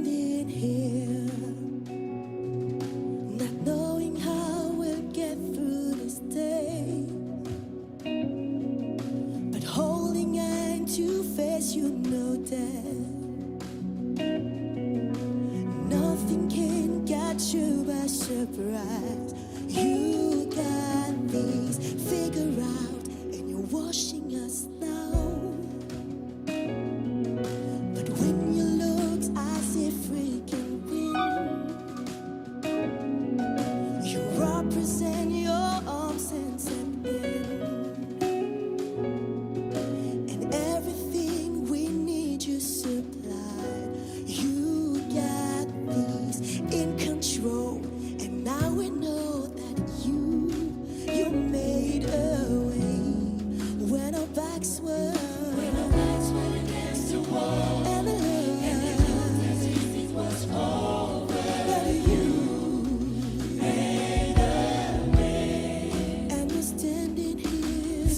standing here, not knowing how we'll get through this day, but holding on to face, you know that nothing can catch you by surprise. You got this figured out, and you're watching us now. But when you look as if we can win, you represent your arms and step in, and everything we need you supply. You got this in control, and now we know that you made a way when our backs were against the wall, and it looked as if it was over. But you made a way, and we're standing here,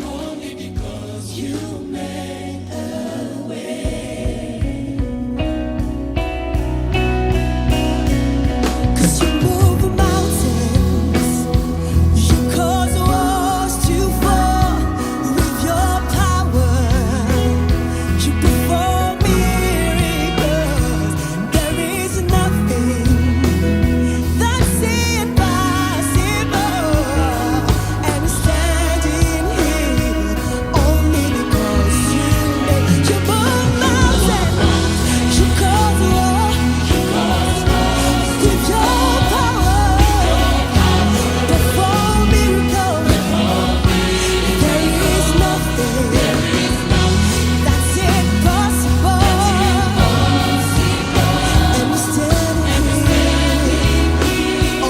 only because you made a way. 'Cause you move the mountains, you cause walls to fall with your power. You perform miracles. There is nothing that's impossible, and we're standing here only because you move mountains. You cause walls with your power. Perform miracles. There is nothing that's impossible, and we're standing here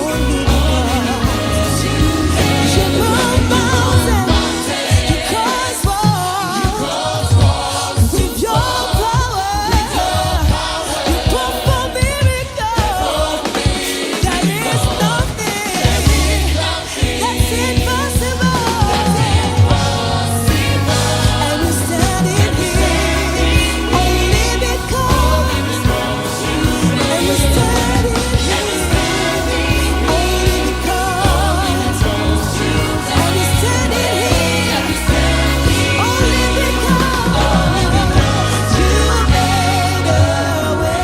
only because you move mountains. You cause walls with your power. You perform miracles. There is nothing that's impossible, and we're standing here only because. And we're standing here only because. And we're standing here only because you made a way.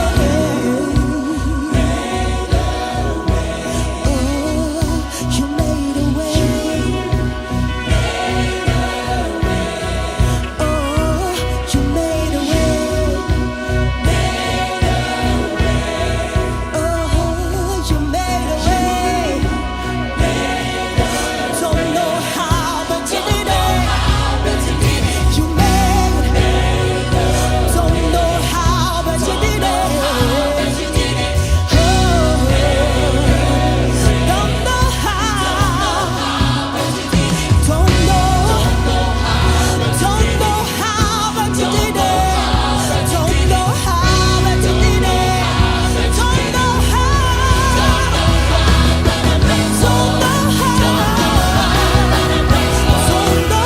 Oh, you made a way. Oh, you made a way. Oh, you made a way. Don't know how, but you did it. You made it. Don't know how, but you did it. Oh, don't know how. Don't know how, but you did it. Don't know how, but you did it. Don't know how. Don't know how. Don't know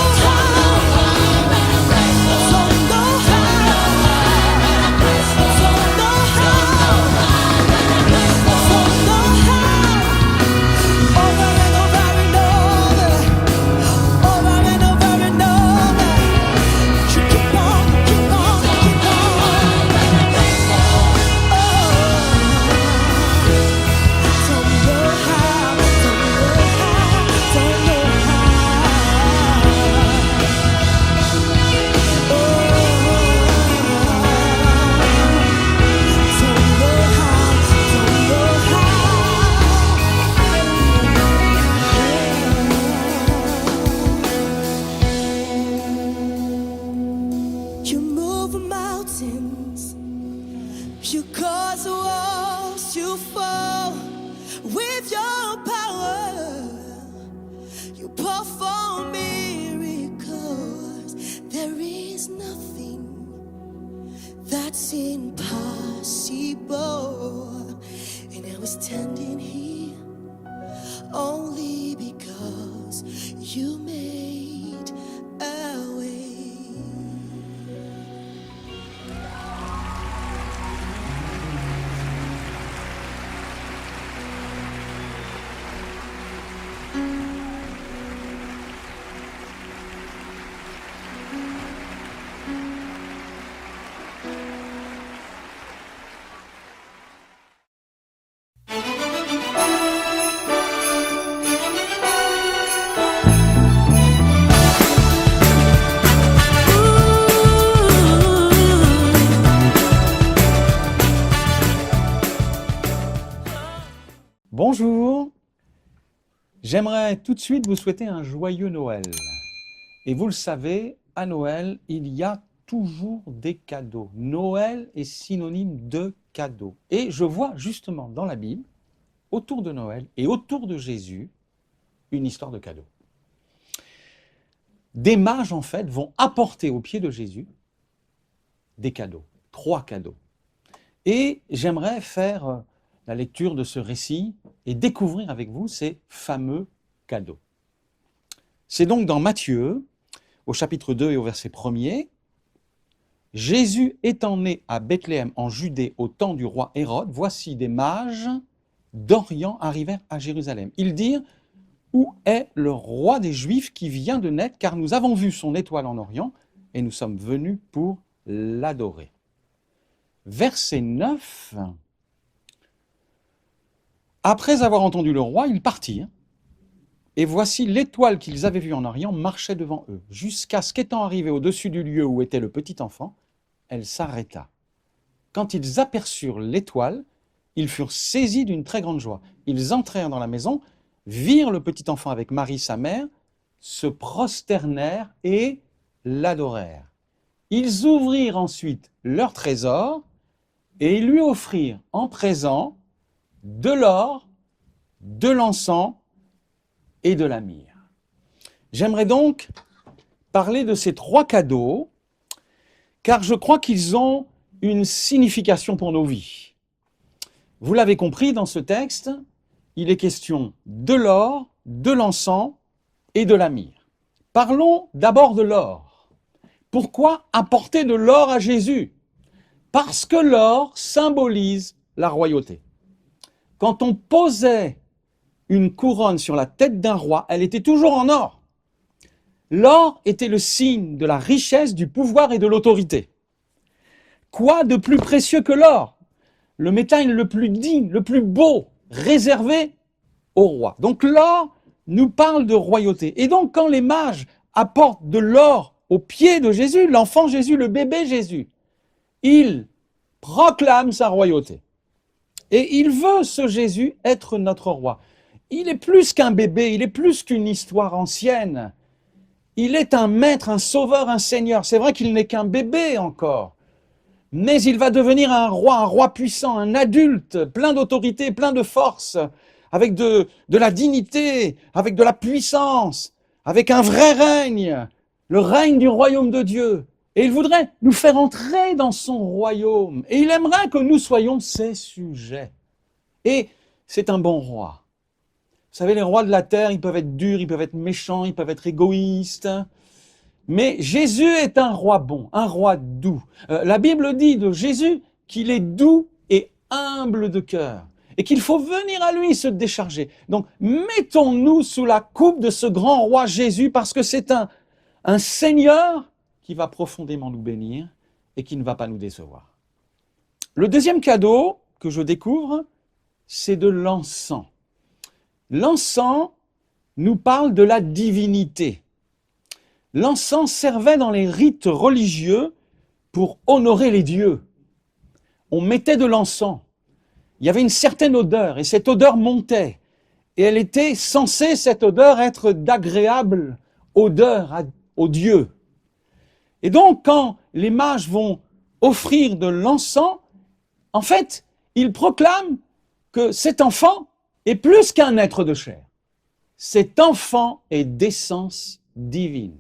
over and over and over, over and over and over. You keep on, keep on, keep on. Don't know how, don't know how, don't know you move mountains, you cause walls to fall with your power. You perform miracles. There is nothing that's impossible, and I was standing here only because you made a way. J'aimerais tout de suite vous souhaiter un joyeux Noël. Et vous le savez, à Noël, il y a toujours des cadeaux. Noël est synonyme de cadeaux. Et je vois justement dans la Bible, autour de Noël et autour de Jésus, une histoire de cadeaux. Des mages, en fait, vont apporter aux pieds de Jésus des cadeaux, 3 cadeaux. Et j'aimerais faire la lecture de ce récit et découvrir avec vous ces fameux cadeaux. C'est donc dans Matthieu, au chapitre 2 et au verset 1er, Jésus étant né à Bethléem en Judée au temps du roi Hérode, voici des mages d'Orient arrivèrent à Jérusalem. Ils dirent, où est le roi des Juifs qui vient de naître, car nous avons vu son étoile en Orient et nous sommes venus pour l'adorer. Verset 9. Après avoir entendu le roi, ils partirent. Et voici l'étoile qu'ils avaient vue en Orient marchait devant eux, jusqu'à ce qu'étant arrivés au-dessus du lieu où était le petit enfant, elle s'arrêta. Quand ils aperçurent l'étoile, ils furent saisis d'une très grande joie. Ils entrèrent dans la maison, virent le petit enfant avec Marie, sa mère, se prosternèrent et l'adorèrent. Ils ouvrirent ensuite leur trésor et lui offrirent en présent de l'or, de l'encens et de la myrrhe. J'aimerais donc parler de ces 3 cadeaux, car je crois qu'ils ont une signification pour nos vies. Vous l'avez compris, dans ce texte, il est question de l'or, de l'encens et de la myrrhe. Parlons d'abord de l'or. Pourquoi apporter de l'or à Jésus? Parce que l'or symbolise la royauté. Quand on posait une couronne sur la tête d'un roi, elle était toujours en or. L'or était le signe de la richesse, du pouvoir et de l'autorité. Quoi de plus précieux que l'or? Le métal le plus digne, le plus beau, réservé au roi. Donc l'or nous parle de royauté. Et donc quand les mages apportent de l'or aux pieds de Jésus, l'enfant Jésus, le bébé Jésus, il proclame sa royauté. Et il veut, ce Jésus, être notre roi. Il est plus qu'un bébé, il est plus qu'une histoire ancienne. Il est un maître, un sauveur, un seigneur. C'est vrai qu'il n'est qu'un bébé encore. Mais il va devenir un roi puissant, un adulte, plein d'autorité, plein de force, avec de la dignité, avec de la puissance, avec un vrai règne, le règne du royaume de Dieu. Et il voudrait nous faire entrer dans son royaume. Et il aimerait que nous soyons ses sujets. Et c'est un bon roi. Vous savez, les rois de la terre, ils peuvent être durs, ils peuvent être méchants, ils peuvent être égoïstes. Mais Jésus est un roi bon, un roi doux. La Bible dit de Jésus qu'il est doux et humble de cœur et qu'il faut venir à lui se décharger. Donc, mettons-nous sous la coupe de ce grand roi Jésus parce que c'est un Seigneur qui va profondément nous bénir et qui ne va pas nous décevoir. Le deuxième cadeau que je découvre, c'est de l'encens. L'encens nous parle de la divinité. L'encens servait dans les rites religieux pour honorer les dieux. On mettait de l'encens. Il y avait une certaine odeur et cette odeur montait. Et elle était censée, cette odeur, être d'agréable odeur aux dieux. Et donc, quand les mages vont offrir de l'encens, en fait, ils proclament que cet enfant est plus qu'un être de chair. Cet enfant est d'essence divine.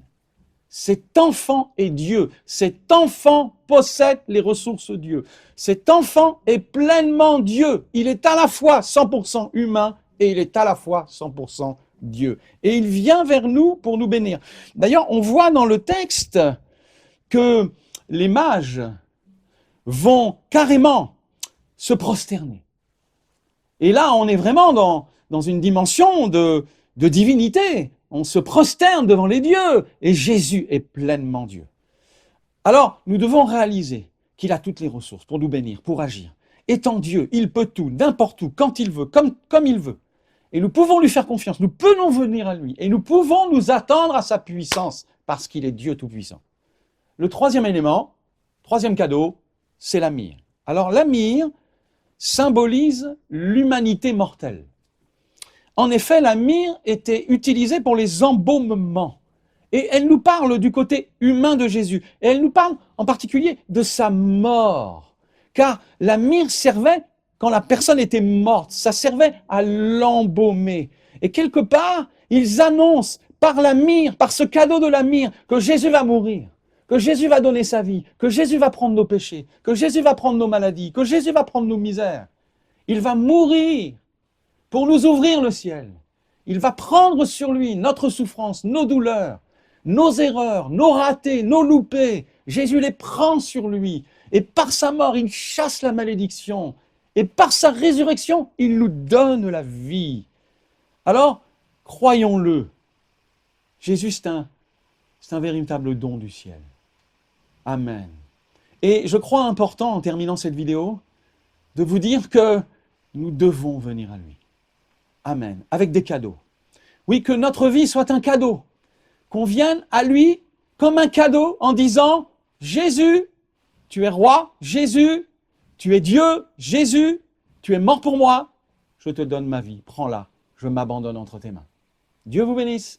Cet enfant est Dieu. Cet enfant possède les ressources de Dieu. Cet enfant est pleinement Dieu. Il est à la fois 100% humain et il est à la fois 100% Dieu. Et il vient vers nous pour nous bénir. D'ailleurs, on voit dans le texte que les mages vont carrément se prosterner. Et là, on est vraiment dans une dimension de divinité. On se prosterne devant les dieux et Jésus est pleinement Dieu. Alors, nous devons réaliser qu'il a toutes les ressources pour nous bénir, pour agir. Étant Dieu, il peut tout, n'importe où, quand il veut, comme il veut. Et nous pouvons lui faire confiance, nous pouvons venir à lui et nous pouvons nous attendre à sa puissance parce qu'il est Dieu tout-puissant. Le troisième élément, troisième cadeau, c'est la myrrhe. Alors la myrrhe symbolise l'humanité mortelle. En effet, la myrrhe était utilisée pour les embaumements. Et elle nous parle du côté humain de Jésus. Et elle nous parle en particulier de sa mort. Car la myrrhe servait quand la personne était morte. Ça servait à l'embaumer. Et quelque part, ils annoncent par la myrrhe, par ce cadeau de la myrrhe, que Jésus va mourir, que Jésus va donner sa vie, que Jésus va prendre nos péchés, que Jésus va prendre nos maladies, que Jésus va prendre nos misères. Il va mourir pour nous ouvrir le ciel. Il va prendre sur lui notre souffrance, nos douleurs, nos erreurs, nos ratés, nos loupés. Jésus les prend sur lui. Et par sa mort, il chasse la malédiction. Et par sa résurrection, il nous donne la vie. Alors, croyons-le. Jésus, c'est un véritable don du ciel. Amen. Et je crois important, en terminant cette vidéo, de vous dire que nous devons venir à lui. Amen. Avec des cadeaux. Oui, que notre vie soit un cadeau. Qu'on vienne à lui comme un cadeau en disant « Jésus, tu es roi. Jésus, tu es Dieu. Jésus, tu es mort pour moi. Je te donne ma vie. Prends-la. Je m'abandonne entre tes mains. » Dieu vous bénisse.